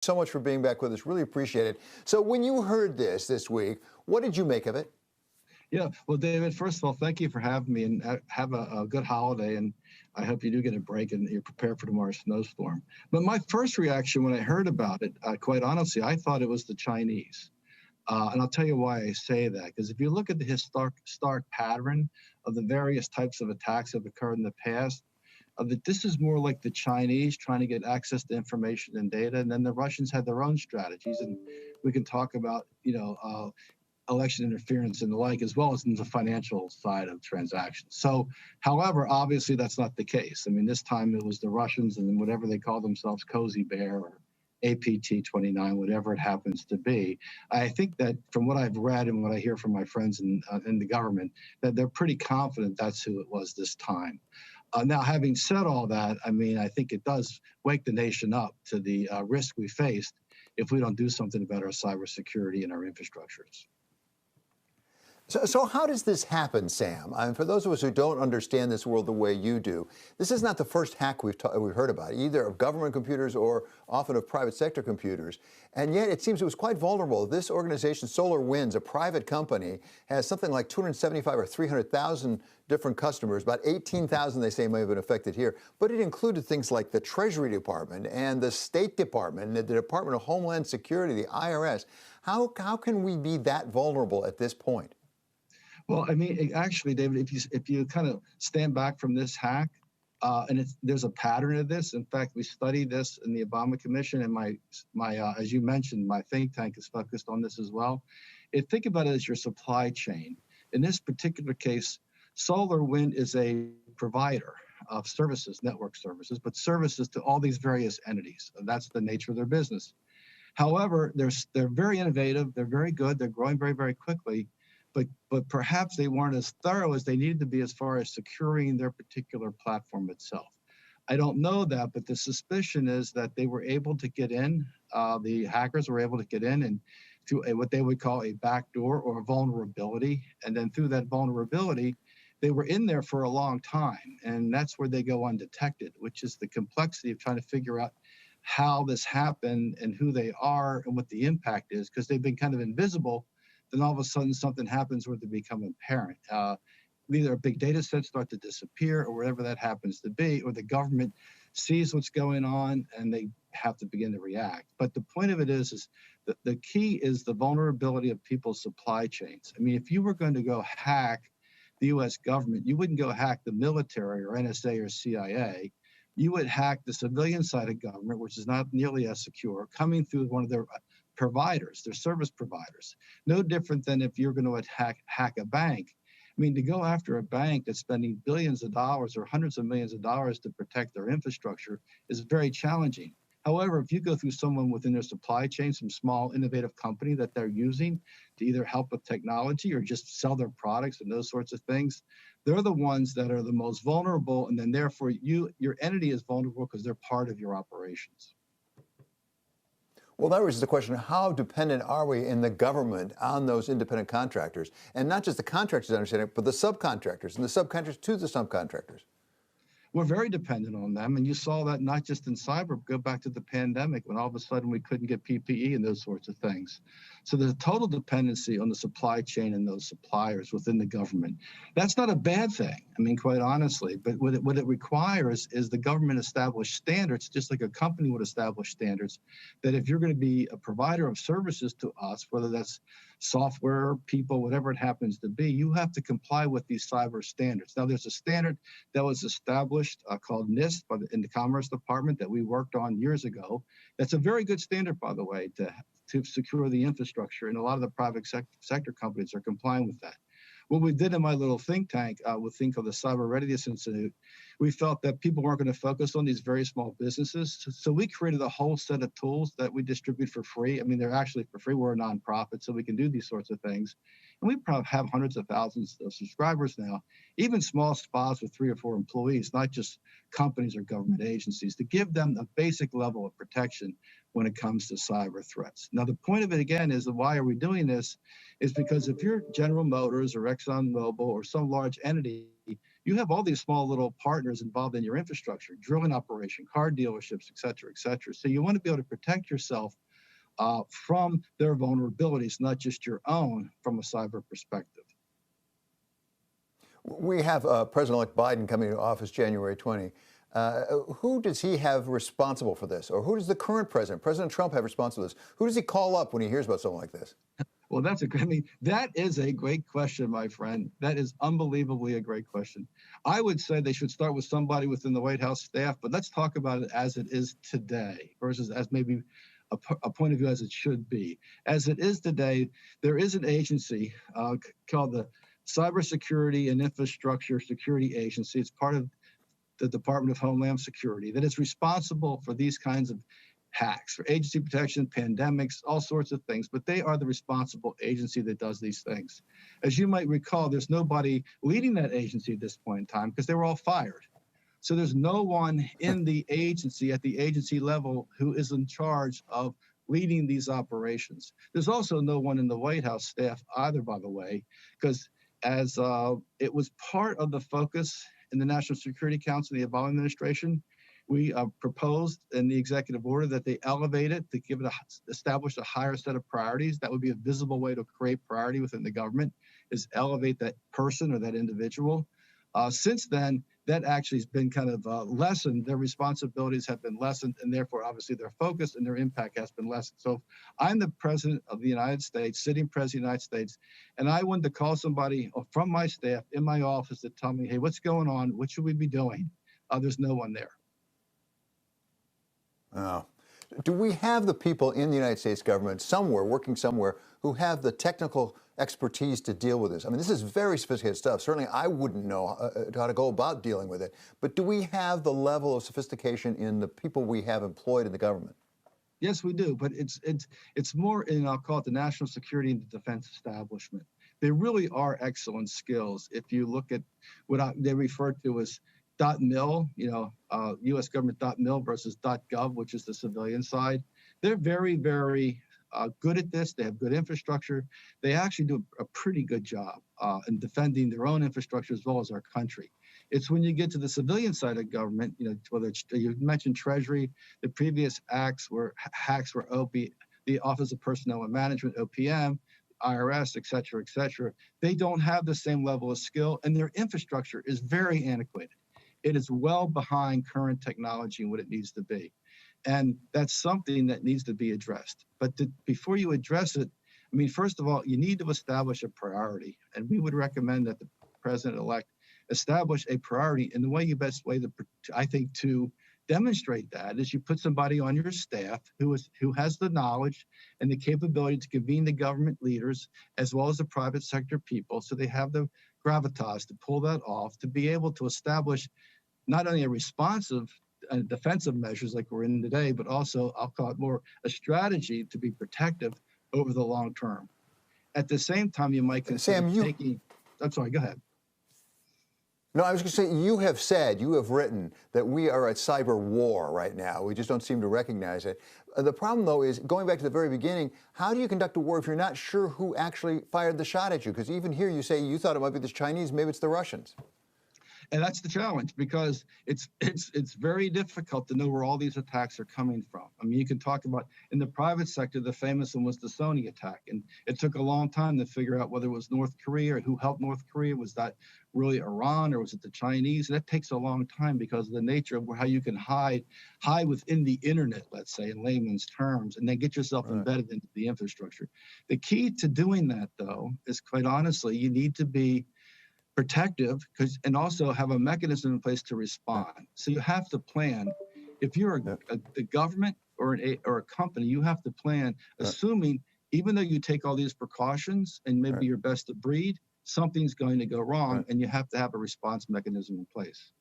So much for being back with us. Really appreciate it. So when you heard this week, what did you make of it? Yeah, well, David, first of all, thank you for having me, and have a good holiday. And I hope you do get a break and you're prepared for tomorrow's snowstorm. But my first reaction when I heard about it, quite honestly, I thought it was the Chinese. And I'll tell you why I say that. Because if you look at the historic pattern of the various types of attacks that have occurred in the past, that this is more like the Chinese trying to get access to information and data, and then the Russians had their own strategies. And we can talk about, election interference and the like, as well as in the financial side of transactions. So, however, obviously that's not the case. I mean, this time it was the Russians and whatever they call themselves, Cozy Bear or APT 29, whatever it happens to be. I think that from what I've read and what I hear from my friends in the government, that they're pretty confident that's who it was this time. Now, having said all that, I mean, I think it does wake the nation up to the risk we faced if we don't do something about our cybersecurity and our infrastructures. So how does this happen, Sam? I mean, for those of us who don't understand this world the way you do, this is not the first hack we've heard about, either of government computers or often of private sector computers. And yet it seems it was quite vulnerable. This organization, SolarWinds, a private company, has something like 275 or 300,000 different customers. About 18,000 they say may have been affected here. But it included things like the Treasury Department and the State Department and the Department of Homeland Security, the IRS. How can we be that vulnerable at this point? Well, I mean, actually, David, if you kind of stand back from this hack, and there's a pattern of this. In fact, we studied this in the Obama Commission, and my as you mentioned, my think tank is focused on this as well. Think about it as your supply chain. In this particular case, SolarWind is a provider of services, network services, but services to all these various entities. That's the nature of their business. However, they're very innovative. They're very good. They're growing very, very quickly. But perhaps they weren't as thorough as they needed to be as far as securing their particular platform itself. I don't know that, but the suspicion is that they were able to get in, the hackers were able to get in and through what they would call a backdoor or a vulnerability. And then through that vulnerability, they were in there for a long time. And that's where they go undetected, which is the complexity of trying to figure out how this happened and who they are and what the impact is, because they've been kind of invisible. Then all of a sudden something happens where they become apparent. Either a big data set start to disappear or whatever that happens to be, or the government sees what's going on and they have to begin to react. But the point of it is that the key is the vulnerability of people's supply chains. I mean, if you were going to go hack the US government, you wouldn't go hack the military or NSA or CIA. You would hack the civilian side of government, which is not nearly as secure, coming through one of their providers, their service providers. No different than if you're going to hack a bank. I mean, to go after a bank that's spending billions of dollars or hundreds of millions of dollars to protect their infrastructure is very challenging. However, if you go through someone within their supply chain, some small innovative company that they're using to either help with technology or just sell their products and those sorts of things, they're the ones that are the most vulnerable. And then therefore your entity is vulnerable because they're part of your operations. Well, that raises the question, how dependent are we in the government on those independent contractors? And not just the contractors, understand it, but the subcontractors and the subcontractors to the subcontractors. We're very dependent on them. And you saw that not just in cyber, go back to the pandemic when all of a sudden we couldn't get PPE and those sorts of things. So there's a total dependency on the supply chain and those suppliers within the government. That's not a bad thing, I mean, quite honestly, but what it requires is the government establish standards, just like a company would establish standards, that if you're going to be a provider of services to us, whether that's software, people, whatever it happens to be, you have to comply with these cyber standards. Now, there's a standard that was established called NIST in the Commerce Department that we worked on years ago. That's a very good standard, by the way, to secure the infrastructure, and a lot of the private sector companies are complying with that. What we did in my little think tank with thing called the Cyber Readiness Institute, we felt that people weren't going to focus on these very small businesses. So we created a whole set of tools that we distribute for free. I mean, they're actually for free. We're a nonprofit, so we can do these sorts of things. And we probably have hundreds of thousands of subscribers now, even small spas with 3 or 4 employees, not just companies or government agencies, to give them a basic level of protection when it comes to cyber threats. Now, the point of it, again, is that why are we doing this? Is because if you're General Motors or ExxonMobil or some large entity, you have all these small little partners involved in your infrastructure, drilling operation, car dealerships, et cetera, et cetera. So you want to be able to protect yourself from their vulnerabilities, not just your own from a cyber perspective. We have President-elect Biden coming into office January 20. Who does he have responsible for this? Or who does the current president, President Trump, have responsible for this? Who does he call up when he hears about something like this? Well, that is a great question, my friend. That is unbelievably a great question. I would say they should start with somebody within the White House staff, but let's talk about it as it is today versus as maybe a point of view as it should be. As it is today, there is an agency called the Cybersecurity and Infrastructure Security Agency. It's part of the Department of Homeland Security that is responsible for these kinds of hacks, for agency protection, pandemics, all sorts of things, but they are the responsible agency that does these things. As you might recall, there's nobody leading that agency at this point in time because they were all fired. So there's no one in the agency at the agency level who is in charge of leading these operations. There's also no one in the White House staff either, by the way, because as it was part of the focus in the National Security Council, the Obama administration, we proposed in the executive order that they elevate it to establish a higher set of priorities. That would be a visible way to create priority within the government, is elevate that person or that individual. Since then, that actually has been kind of lessened. Their responsibilities have been lessened, and therefore, obviously, their focus and their impact has been lessened. So I'm the president of the United States, sitting president of the United States, and I wanted to call somebody from my staff in my office to tell me, hey, what's going on? What should we be doing? There's no one there. Oh. Do we have the people in the United States government somewhere, working somewhere, who have the technical expertise to deal with this? I mean, this is very sophisticated stuff. Certainly, I wouldn't know how to go about dealing with it. But do we have the level of sophistication in the people we have employed in the government? Yes, we do. But it's more in, I'll call it the national security and the defense establishment. They really are excellent skills. If you look at what they refer to as .mil, U.S. government .mil versus .gov, which is the civilian side. They're very, very good at this. They have good infrastructure. They actually do a pretty good job in defending their own infrastructure as well as our country. It's when you get to the civilian side of government, whether it's, you mentioned Treasury, the previous hacks were the Office of Personnel and Management, OPM, IRS, et cetera, they don't have the same level of skill, and their infrastructure is very antiquated. It is well behind current technology and what it needs to be. And that's something that needs to be addressed. But before you address it, I mean, first of all, you need to establish a priority. And we would recommend that the president-elect establish a priority. And the best way, I think, to demonstrate that is you put somebody on your staff who has the knowledge and the capability to convene the government leaders as well as the private sector people, so they have the gravitas to pull that off, to be able to establish not only a responsive and defensive measures like we're in today, but also, I'll call it more a strategy to be protective over the long term. At the same time, you might consider I'm sorry, go ahead. No, I was going to say, you have written that we are at cyber war right now. We just don't seem to recognize it. The problem, though, is going back to the very beginning, how do you conduct a war if you're not sure who actually fired the shot at you? Because even here you say you thought it might be the Chinese, maybe it's the Russians. And that's the challenge, because it's very difficult to know where all these attacks are coming from. I mean, you can talk about in the private sector, the famous one was the Sony attack. And it took a long time to figure out whether it was North Korea or who helped North Korea. Was that really Iran or was it the Chinese? And that takes a long time because of the nature of how you can hide within the internet, let's say, in layman's terms, and then get yourself embedded into the infrastructure. The key to doing that, though, is quite honestly, you need to be protective and also have a mechanism in place to respond. So you have to plan. If you're the government or a company, you have to plan, assuming even though you take all these precautions and maybe you're best of breed, something's going to go wrong, and you have to have a response mechanism in place.